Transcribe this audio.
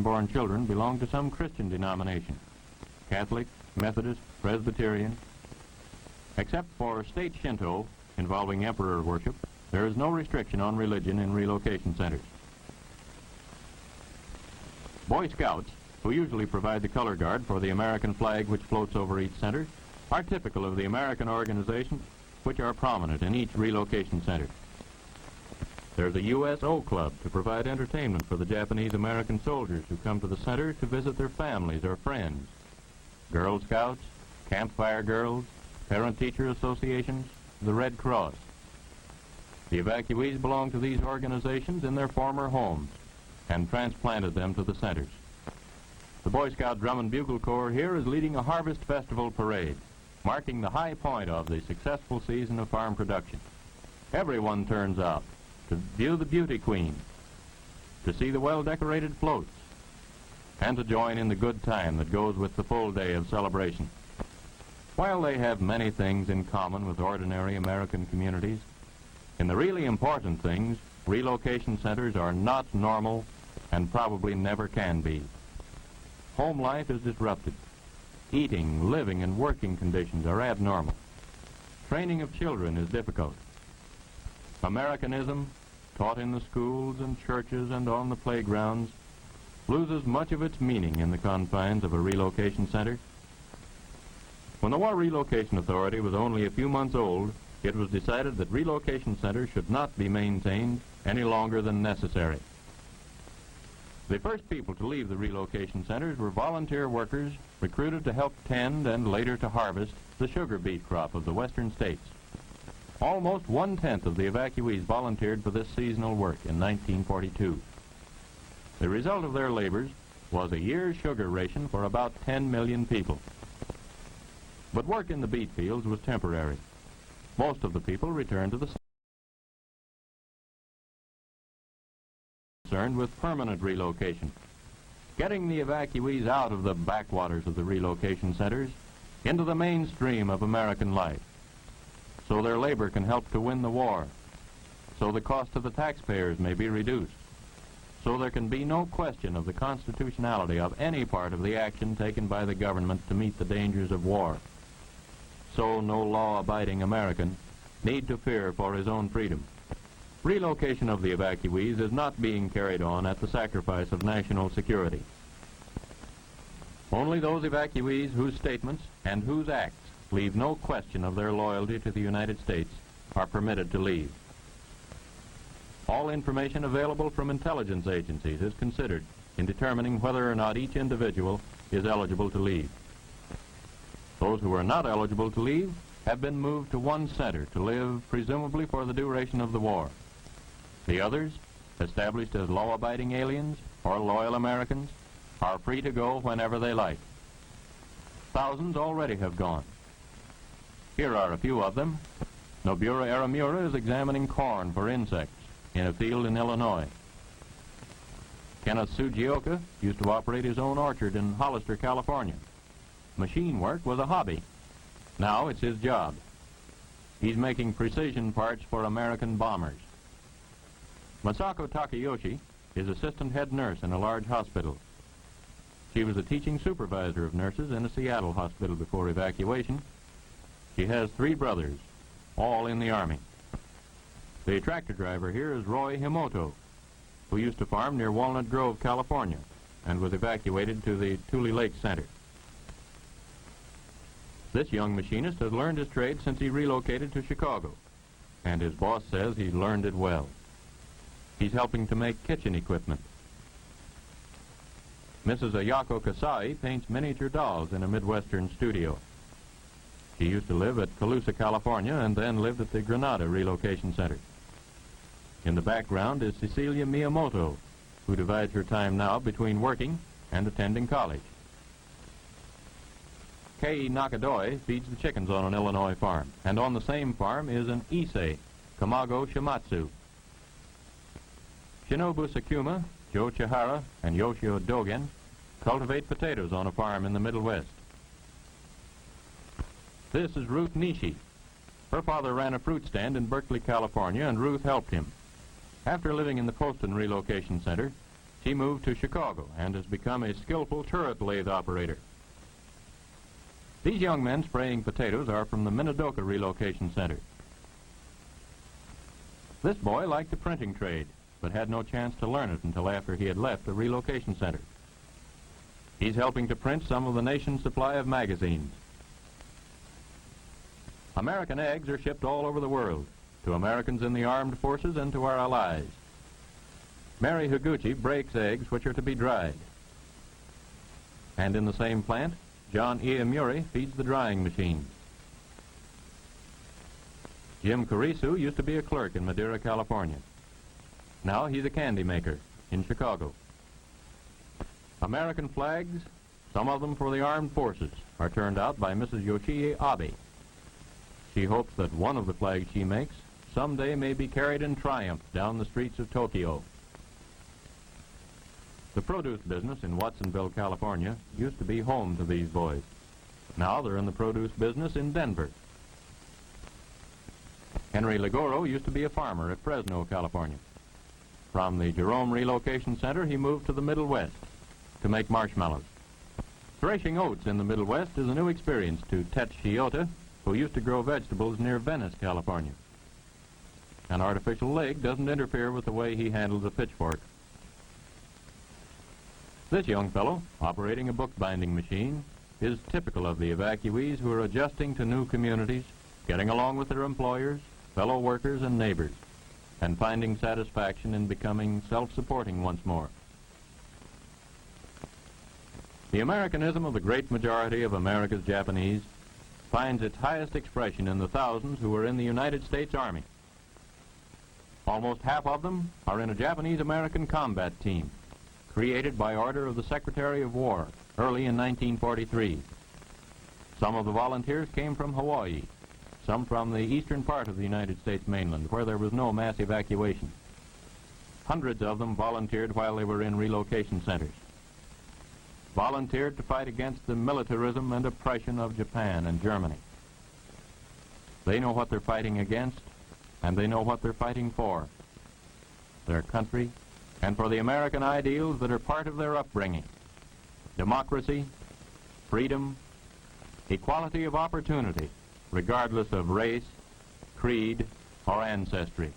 American-born children belong to some Christian denomination, Catholic, Methodist, Presbyterian. Except for state Shinto, involving emperor worship, there is no restriction on religion in relocation centers. Boy Scouts, who usually provide the color guard for the American flag which floats over each center, are typical of the American organizations which are prominent in each relocation center. There's a USO Club to provide entertainment for the Japanese-American soldiers who come to the center to visit their families or friends. Girl Scouts, Campfire Girls, Parent-Teacher Associations, the Red Cross. The evacuees belong to these organizations in their former homes and transplanted them to the centers. The Boy Scout Drum and Bugle Corps here is leading a Harvest Festival parade, marking the high point of the successful season of farm production. Everyone turns out to view the beauty queen, to see the well-decorated floats, and to join in the good time that goes with the full day of celebration. While they have many things in common with ordinary American communities, in the really important things, relocation centers are not normal and probably never can be. Home life is disrupted. Eating, living, and working conditions are abnormal. Training of children is difficult. Americanism, taught in the schools and churches and on the playgrounds, loses much of its meaning in the confines of a relocation center. When the War Relocation Authority was only a few months old, it was decided that relocation centers should not be maintained any longer than necessary. The first people to leave the relocation centers were volunteer workers recruited to help tend and later to harvest the sugar beet crop of the western states. Almost 1/10 of the evacuees volunteered for this seasonal work in 1942. The result of their labors was a year's sugar ration for about 10 million people. But work in the beet fields was temporary. Most of the people returned to the concerned with permanent relocation, getting the evacuees out of the backwaters of the relocation centers into the mainstream of American life, so their labor can help to win the war, so the cost to the taxpayers may be reduced, so there can be no question of the constitutionality of any part of the action taken by the government to meet the dangers of war, so no law-abiding American need to fear for his own freedom. Relocation of the evacuees is not being carried on at the sacrifice of national security. Only those evacuees whose statements and whose acts leave no question of their loyalty to the United States are permitted to leave. All information available from intelligence agencies is considered in determining whether or not each individual is eligible to leave. Those who are not eligible to leave have been moved to one center to live presumably for the duration of the war. The others, established as law-abiding aliens or loyal Americans, are free to go whenever they like. Thousands already have gone. Here are a few of them. Nobura Aramura is examining corn for insects in a field in Illinois. Kenneth Sugioka used to operate his own orchard in Hollister, California. Machine work was a hobby. Now it's his job. He's making precision parts for American bombers. Masako Takayoshi is assistant head nurse in a large hospital. She was a teaching supervisor of nurses in a Seattle hospital before evacuation. She has 3 brothers, all in the Army. The tractor driver here is Roy Himoto, who used to farm near Walnut Grove, California, and was evacuated to the Tule Lake Center. This young machinist has learned his trade since he relocated to Chicago, and his boss says he's learned it well. He's helping to make kitchen equipment. Mrs. Ayako Kasai paints miniature dolls in a Midwestern studio. She used to live at Colusa, California, and then lived at the Granada Relocation Center. In the background is Cecilia Miyamoto, who divides her time now between working and attending college. Kei Nakadoi feeds the chickens on an Illinois farm, and on the same farm is an Issei, Kamago Shimatsu. Shinobu Sakuma, Joe Chihara, and Yoshio Dogen cultivate potatoes on a farm in the Middle West. This is Ruth Nishi. Her father ran a fruit stand in Berkeley, California, and Ruth helped him. After living in the Poston Relocation Center, She moved to Chicago and has become a skillful turret lathe operator. These young men spraying potatoes are from the Minidoka Relocation Center. This boy liked the printing trade, but had no chance to learn it until after he had left the relocation center. He's helping to print some of the nation's supply of magazines. American eggs are shipped all over the world, to Americans in the armed forces and to our allies. Mary Higuchi breaks eggs which are to be dried. And in the same plant, John Iamuri feeds the drying machine. Jim Carisu used to be a clerk in Madera, California. Now he's a candy maker in Chicago. American flags, some of them for the armed forces, are turned out by Mrs. Yoshie Abe. She hopes that one of the flags she makes someday may be carried in triumph down the streets of Tokyo. The produce business in Watsonville, California, used to be home to these boys. Now they're in the produce business in Denver. Henry Ligoro used to be a farmer at Fresno, California. From the Jerome Relocation Center, he moved to the Middle West to make marshmallows. Threshing oats in the Middle West is a new experience to Tet Shiota, who used to grow vegetables near Venice, California. An artificial leg doesn't interfere with the way he handles a pitchfork. This young fellow, operating a bookbinding machine, is typical of the evacuees who are adjusting to new communities, getting along with their employers, fellow workers, and neighbors, and finding satisfaction in becoming self-supporting once more. The Americanism of the great majority of America's Japanese finds its highest expression in the thousands who are in the United States Army. Almost half of them are in a Japanese-American combat team, created by order of the Secretary of War early in 1943. Some of the volunteers came from Hawaii, some from the eastern part of the United States mainland, where there was no mass evacuation. Hundreds of them volunteered while they were in relocation centers. Volunteered to fight against the militarism and oppression of Japan and Germany. They know what they're fighting against, and they know what they're fighting for. Their country, and for the American ideals that are part of their upbringing. Democracy, freedom, equality of opportunity, regardless of race, creed, or ancestry.